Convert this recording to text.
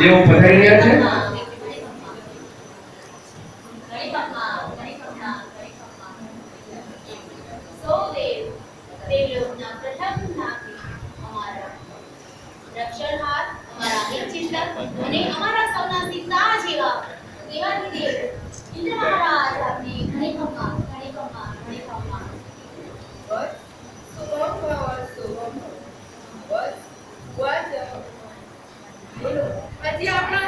તેઓ પધારી રહ્યા છે. રક્ષણહાર અમારા હિતચિંતક અને અમારા સૌના સીતા જેવા દેવાધિદેવ ઇન્દ્ર મહારાજ આપને ઘણી ખમ્મા બસ શુભમ બસ બોલો હજી આપણા